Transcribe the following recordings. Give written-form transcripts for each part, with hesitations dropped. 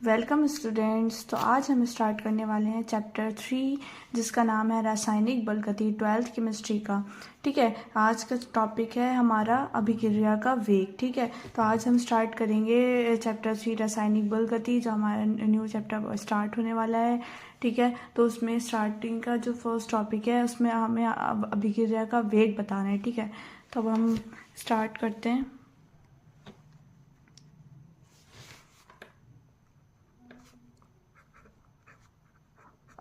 Welcome students. तो आज हम स्टार्ट करने वाले हैं चैप्टर 3 जिसका नाम है रासायनिक बल गति 12th केमिस्ट्री का। ठीक है, आज का टॉपिक है हमारा अभिक्रिया का वेग। ठीक है, तो आज हम स्टार्ट करेंगे चैप्टर 3 रासायनिक बल गति, जो हमारा न्यू चैप्टर स्टार्ट होने वाला है। ठीक है, तो उसमें स्टार्टिंग का जो फर्स्ट टॉपिक है उसमें हमें अभिक्रिया का वेग बताना है। ठीक है, तो अब हम स्टार्ट करते हैं।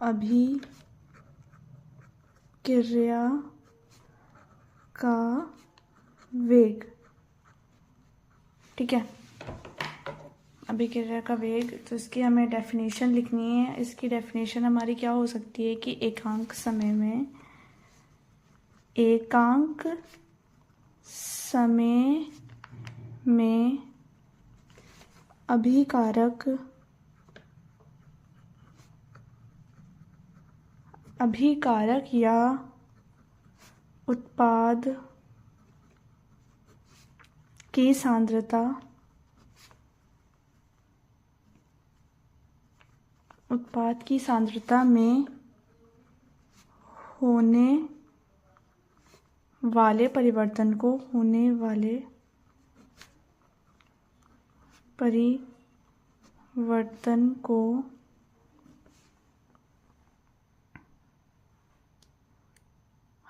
अभिक्रिया का वेग। ठीक है, अभिक्रिया का वेग, तो इसकी हमें डेफिनेशन लिखनी है। इसकी डेफिनेशन हमारी क्या हो सकती है कि एकांक समय में अभिकारक या उत्पाद की सांद्रता में होने वाले परिवर्तन को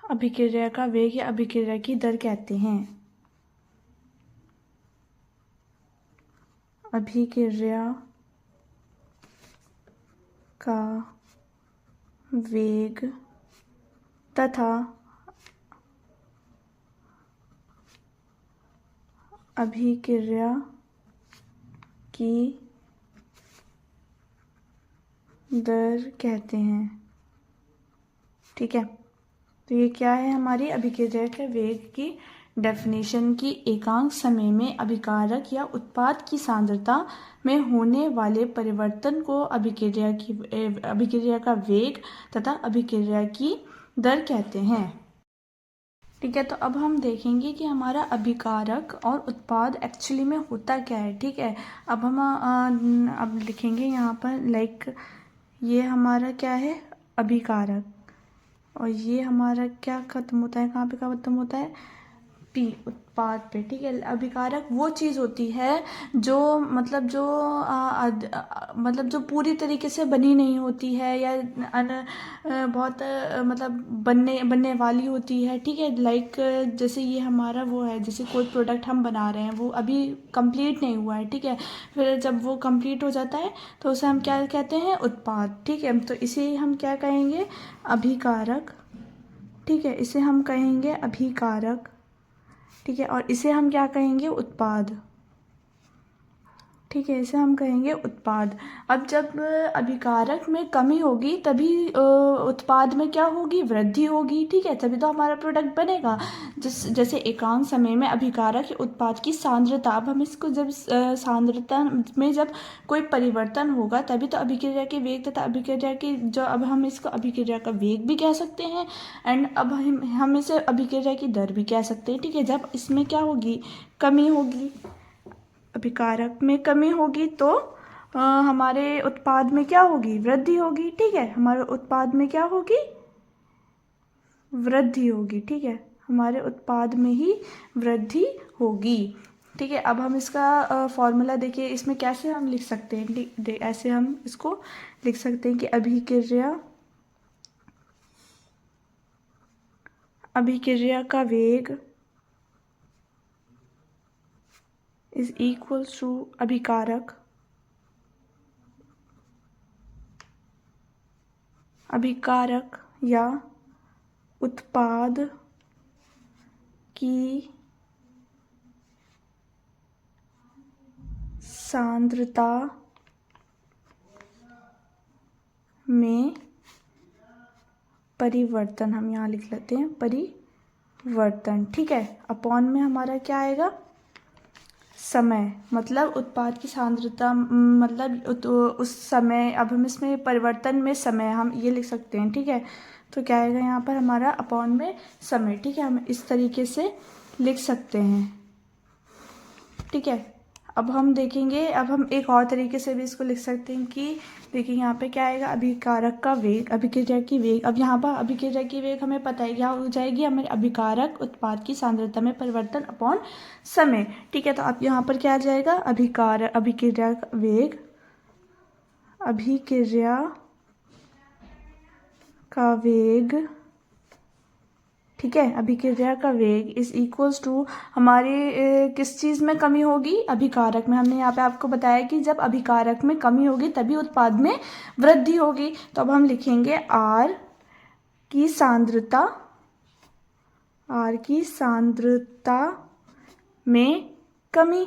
अभिक्रिया का वेग या अभिक्रिया की दर कहते हैं। अभिक्रिया का वेग तथा अभिक्रिया की दर कहते हैं। ठीक है, तो ये क्या है हमारी अभिक्रिया के वेग की डेफिनेशन की। एकांक समय में अभिकारक या उत्पाद की सांद्रता में होने वाले परिवर्तन को अभिक्रिया का वेग तथा अभिक्रिया की दर कहते हैं। ठीक है, तो अब हम देखेंगे कि हमारा अभिकारक और उत्पाद एक्चुअली में होता क्या है। ठीक है, अब हम अब लिखेंगे यहाँ पर ये हमारा क्या है, अभिकारक, और ये हमारा क्या खत्म होता है, कहाँ पे खत्म होता है, पी, उत्पाद पे। ठीक है, अभिकारक वो चीज़ होती है जो मतलब जो पूरी तरीके से बनी नहीं होती है या बहुत मतलब बनने वाली होती है। ठीक है, जैसे ये हमारा वो है, जैसे कोई प्रोडक्ट हम बना रहे हैं वो अभी कंप्लीट नहीं हुआ है। ठीक है, फिर जब वो कंप्लीट हो जाता है तो उसे हम क्या कहते हैं, उत्पाद। ठीक है, तो इसे हम क्या कहेंगे, अभिकारक। ठीक है, इसे हम कहेंगे अभिकारक। ठीक है, और इसे हम क्या कहेंगे, उत्पाद। ठीक है, इसे हम कहेंगे उत्पाद। अब जब अभिकारक में कमी होगी तभी उत्पाद में क्या होगी, वृद्धि होगी। ठीक है, तभी तो हमारा प्रोडक्ट बनेगा। जैसे एकांक समय में अभिकारक उत्पाद की सांद्रता, अब हम इसको जब सांद्रता में जब कोई परिवर्तन होगा तभी तो अभिक्रिया के वेग तथा अभिक्रिया की जो, अब हम इसको अभिक्रिया का वेग भी कह सकते हैं एंड अब हम इसे अभिक्रिया की दर भी कह सकते हैं। ठीक है, जब इसमें क्या होगी, कमी होगी, अभिकारक में कमी होगी तो हमारे उत्पाद में क्या होगी, वृद्धि होगी। ठीक है, हमारे उत्पाद में क्या होगी, वृद्धि होगी। ठीक है, हमारे उत्पाद में ही वृद्धि होगी। ठीक है, अब हम इसका फॉर्मूला देखिए, इसमें कैसे हम लिख सकते हैं। ऐसे हम इसको लिख सकते हैं कि अभिक्रिया का वेग is equals to अभिकारक या उत्पाद की सांद्रता में परिवर्तन, हम यहाँ लिख लेते हैं परिवर्तन। ठीक है, अपॉन में हमारा क्या आएगा, समय, मतलब उत्पाद की सांद्रता, मतलब उस समय, अब हम इसमें परिवर्तन में समय हम ये लिख सकते हैं। ठीक है, तो क्या आएगा यहाँ पर हमारा अपॉन में समय। ठीक है, हम इस तरीके से लिख सकते हैं। ठीक है, अब हम देखेंगे, अब हम एक और तरीके से भी इसको लिख सकते हैं कि देखिए यहाँ पे क्या आएगा, अभिकारक का वेग, अभिक्रिया की वेग। अब यहाँ पर अभिक्रिया की वेग हमें पता है क्या हो जाएगी, हमें अभिकारक उत्पाद की सांद्रता में परिवर्तन अपॉन समय। ठीक है, तो अब यहाँ पर क्या आ जाएगा, अभिक्रिया वेग, अभिक्रिया का वेग, ठीक है, अभिक्रिया का वेग इज इक्वल्स टू हमारी किस चीज़ में कमी होगी, अभिकारक में। हमने यहाँ पे आपको बताया कि जब अभिकारक में कमी होगी तभी उत्पाद में वृद्धि होगी। तो अब हम लिखेंगे आर की सांद्रता, आर की सांद्रता में कमी,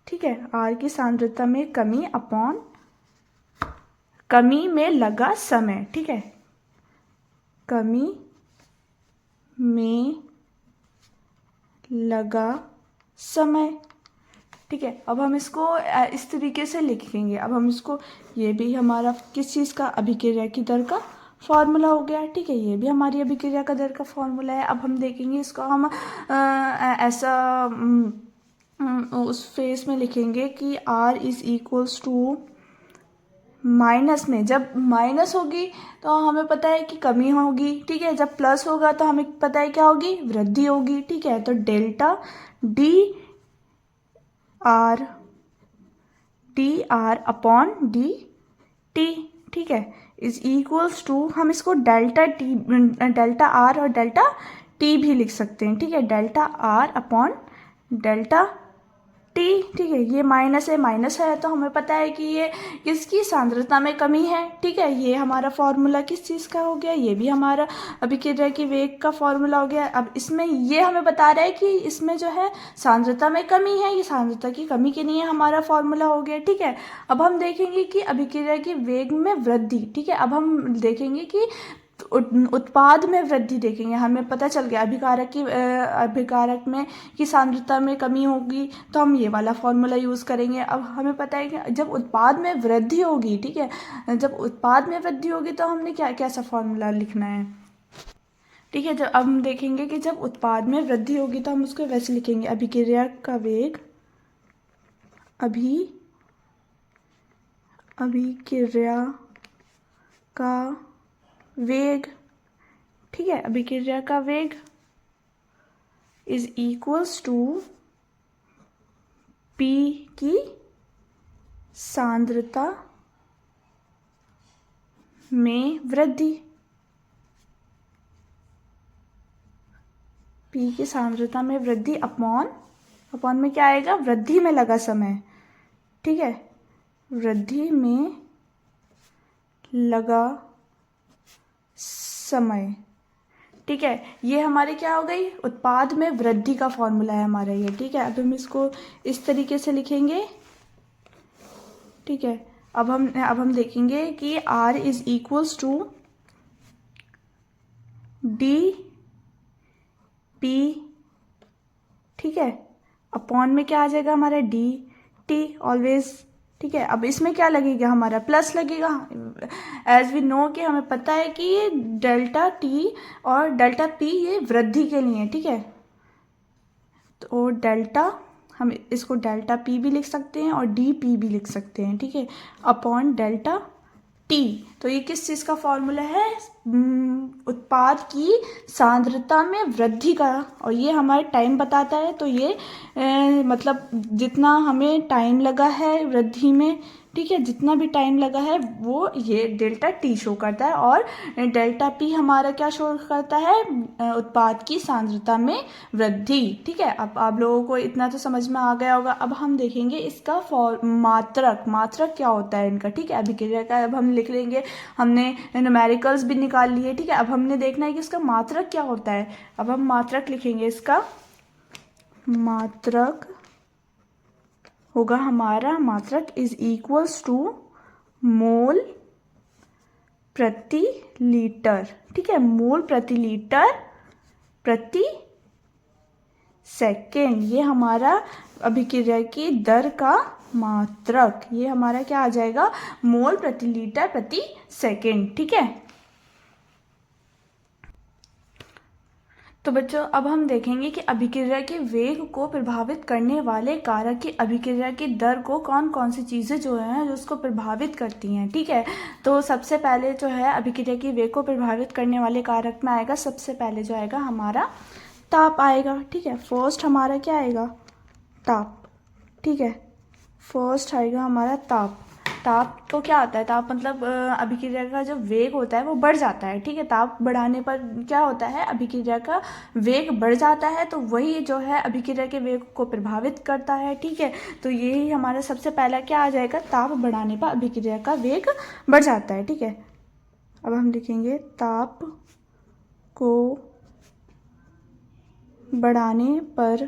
ठीक है, आर की सांद्रता में कमी अपॉन कमी में लगा समय, ठीक है, कमी में लगा समय। ठीक है, अब हम इसको इस तरीके से लिखेंगे। अब हम इसको, ये भी हमारा किस चीज़ का, अभिक्रिया की दर का फॉर्मूला हो गया। ठीक है, ये भी हमारी अभिक्रिया का दर का फॉर्मूला है। अब हम देखेंगे इसको हम ऐसा उस फेस में लिखेंगे कि R is equals to minus में, जब माइनस होगी तो हमें पता है कि कमी होगी। ठीक है, जब प्लस होगा तो हमें पता है क्या होगी, वृद्धि होगी। ठीक है, तो delta D R upon D T, ठीक है, इज इक्वल्स टू, हम इसको डेल्टा आर और डेल्टा टी भी लिख सकते हैं। ठीक है, delta R upon delta T. ठीक है, ये माइनस है तो हमें पता है कि ये किसकी सांद्रता में कमी है। ठीक है, ये हमारा फॉर्मूला किस चीज़ का हो गया, ये भी हमारा अभिक्रिया की वेग का फॉर्मूला हो गया। अब इसमें ये हमें बता रहा है कि इसमें जो है सांद्रता में कमी है, ये सांद्रता की कमी के लिए हमारा फॉर्मूला हो गया। ठीक है, अब हम देखेंगे कि अभिक्रिया की वेग में वृद्धि। ठीक है, अब हम देखेंगे कि उत्पाद में वृद्धि देखेंगे। हमें पता चल गया अभिकारक में की सांद्रता में कमी होगी तो हम ये वाला फॉर्मूला यूज़ करेंगे। अब हमें पता है कि जब उत्पाद में वृद्धि होगी, ठीक है, जब उत्पाद में वृद्धि होगी तो हमने कैसा फॉर्मूला लिखना है। ठीक है, जब अब हम देखेंगे कि जब उत्पाद में वृद्धि होगी तो हम उसको वैसे लिखेंगे, अभिक्रिया का वेग, अभिक्रिया का वेग, ठीक है, अभिक्रिया का वेग इज इक्वल्स टू पी की सांद्रता में वृद्धि, पी की सांद्रता में वृद्धि अपॉन में क्या आएगा, वृद्धि में लगा समय। ठीक है, वृद्धि में लगा समय। ठीक है, ये हमारे क्या हो गई, उत्पाद में वृद्धि का फॉर्मूला है हमारा ये। ठीक है, अब हम इसको इस तरीके से लिखेंगे। ठीक है, अब हम देखेंगे कि R is equals to D P, ठीक है, अपॉन में क्या आ जाएगा हमारा डी टी ऑलवेज। ठीक है, अब इसमें क्या लगेगा, हमारा प्लस लगेगा। एज वी नो कि हमें पता है कि ये डेल्टा टी और डेल्टा पी ये वृद्धि के लिए। ठीक है, तो डेल्टा, हम इसको डेल्टा पी भी लिख सकते हैं और डी पी भी लिख सकते हैं। ठीक है, अपॉन डेल्टा टी। तो ये किस चीज़ का फॉर्मूला है, उत्पाद की सांद्रता में वृद्धि का, और ये हमारे टाइम बताता है। तो ये मतलब जितना हमें टाइम लगा है वृद्धि में, ठीक है, जितना भी टाइम लगा है वो ये डेल्टा टी शो करता है, और डेल्टा पी हमारा क्या शो करता है, उत्पाद की सांद्रता में वृद्धि। ठीक है, अब आप लोगों को इतना तो समझ में आ गया होगा। अब हम देखेंगे इसका मात्रक क्या होता है इनका। ठीक है, अभिक्रिया का अब हम लिख लेंगे, हमने न्यूमेरिकल्स भी निकाल लिए। ठीक है, अब हमने देखना है कि इसका मात्रक क्या होता है। अब हम मात्रक लिखेंगे, इसका मात्रक होगा हमारा, मात्रक इज इक्वल्स टू मोल प्रति लीटर। ठीक है, मोल प्रति लीटर प्रति सेकेंड, ये हमारा अभिक्रिया की दर का मात्रक, ये हमारा क्या आ जाएगा, मोल प्रति लीटर प्रति सेकेंड। ठीक है, तो बच्चों अब हम देखेंगे कि अभिक्रिया के वेग को प्रभावित करने वाले कारक की अभिक्रिया की दर को कौन कौन सी चीज़ें जो हैं जो उसको प्रभावित करती हैं। ठीक है, तो सबसे पहले जो है अभिक्रिया की वेग को प्रभावित करने वाले कारक में आएगा, सबसे पहले जो आएगा हमारा ताप आएगा। ठीक है, फर्स्ट हमारा क्या आएगा, ताप। ठीक है, फर्स्ट आएगा हमारा ताप। ताप तो क्या होता है, ताप मतलब अभिक्रिया का जो वेग होता है वो बढ़ जाता है। ठीक है, ताप बढ़ाने पर क्या होता है, अभिक्रिया का वेग बढ़ जाता है, तो वही जो है अभिक्रिया के वेग को प्रभावित करता है। ठीक है, तो यही हमारा सबसे पहला क्या आ जाएगा, ताप बढ़ाने पर अभिक्रिया का वेग बढ़ जाता है। ठीक है, अब हम लिखेंगे ताप को बढ़ाने पर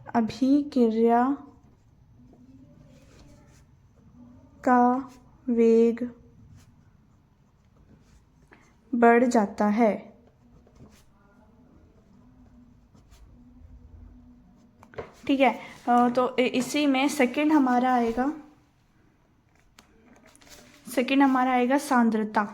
अभिक्रिया का वेग बढ़ जाता है। ठीक है, तो इसी में सेकंड हमारा आएगा, सेकंड हमारा आएगा सांद्रता।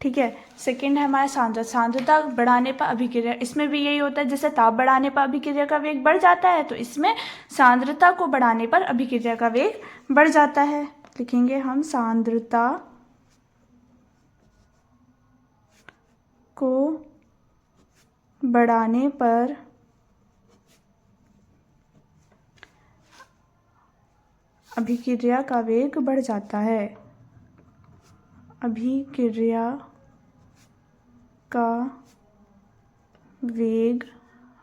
ठीक है, सेकंड है हमारा सांद्रता। सांद्रता बढ़ाने पर अभिक्रिया, इसमें भी यही होता है, जैसे ताप बढ़ाने पर अभिक्रिया का वेग बढ़ जाता है, तो इसमें सांद्रता को बढ़ाने पर अभिक्रिया का वेग बढ़ जाता है। लिखेंगे हम सांद्रता को बढ़ाने पर अभिक्रिया का वेग बढ़ जाता है। अभिक्रिया का वेग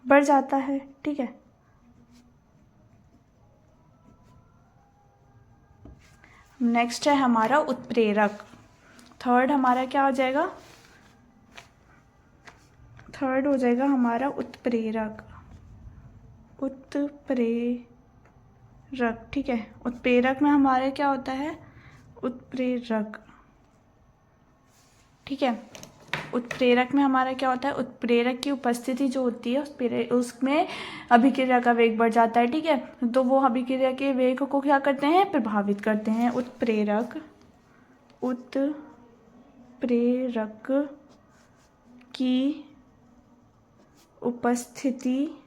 बढ़ जाता है। ठीक है, नेक्स्ट है हमारा उत्प्रेरक। थर्ड हमारा क्या हो जाएगा, थर्ड हो जाएगा हमारा उत्प्रेरक। उत्प्रेरक, ठीक है, उत्प्रेरक में हमारे क्या होता है, उत्प्रेरक। ठीक है, उत्प्रेरक में हमारा क्या होता है, उत्प्रेरक की उपस्थिति जो होती है उसमें अभिक्रिया का वेग बढ़ जाता है। ठीक है, तो वो अभिक्रिया के वेग को क्या करते हैं, प्रभावित करते हैं। उत्प्रेरक, उत्प्रेरक की उपस्थिति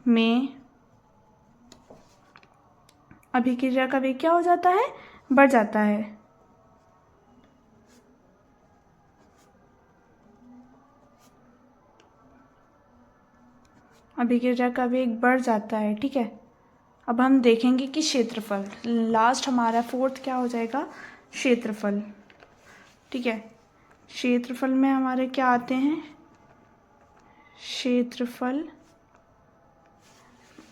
में अभिक्रिया का वेग क्या हो जाता है, बढ़ जाता है। अभिक्रिया का वेग बढ़ जाता है। ठीक है, अब हम देखेंगे कि क्षेत्रफल, लास्ट हमारा फोर्थ क्या हो जाएगा, क्षेत्रफल। ठीक है, क्षेत्रफल में हमारे क्या आते हैं, क्षेत्रफल।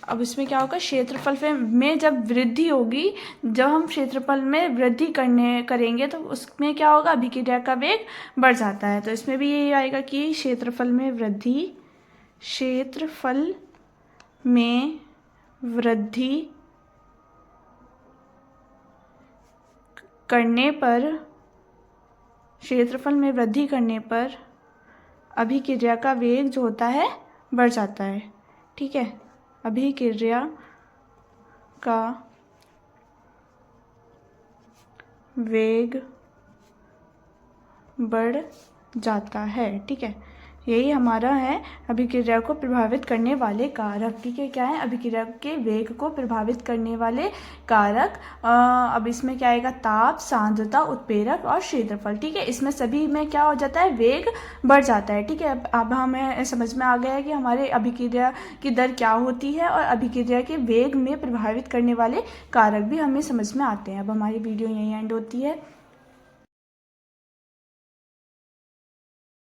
अब इसमें क्या होगा, क्षेत्रफल में जब वृद्धि होगी, जब हम क्षेत्रफल में वृद्धि करेंगे तो उसमें क्या होगा, अभिक्रिया का वेग बढ़ जाता है। तो इसमें भी यही आएगा कि क्षेत्रफल में वृद्धि, क्षेत्रफल में वृद्धि करने पर, क्षेत्रफल में वृद्धि करने पर अभिक्रिया का वेग जो होता है बढ़ जाता है। ठीक है, अभिक्रिया का वेग बढ़ जाता है। ठीक है, यही हमारा है अभिक्रिया को प्रभावित करने वाले कारक। ठीक है, क्या है, अभिक्रिया के वेग को प्रभावित करने वाले कारक। अब इसमें क्या आएगा, ताप, सांद्रता, उत्प्रेरक और क्षेत्रफल। ठीक है, इसमें सभी में क्या हो जाता है, वेग बढ़ जाता है। ठीक है, अब हमें समझ में आ गया है कि हमारे अभिक्रिया की दर क्या होती है और अभिक्रिया के वेग में प्रभावित करने वाले कारक भी हमें समझ में आते हैं। अब हमारी वीडियो यहीं एंड होती है।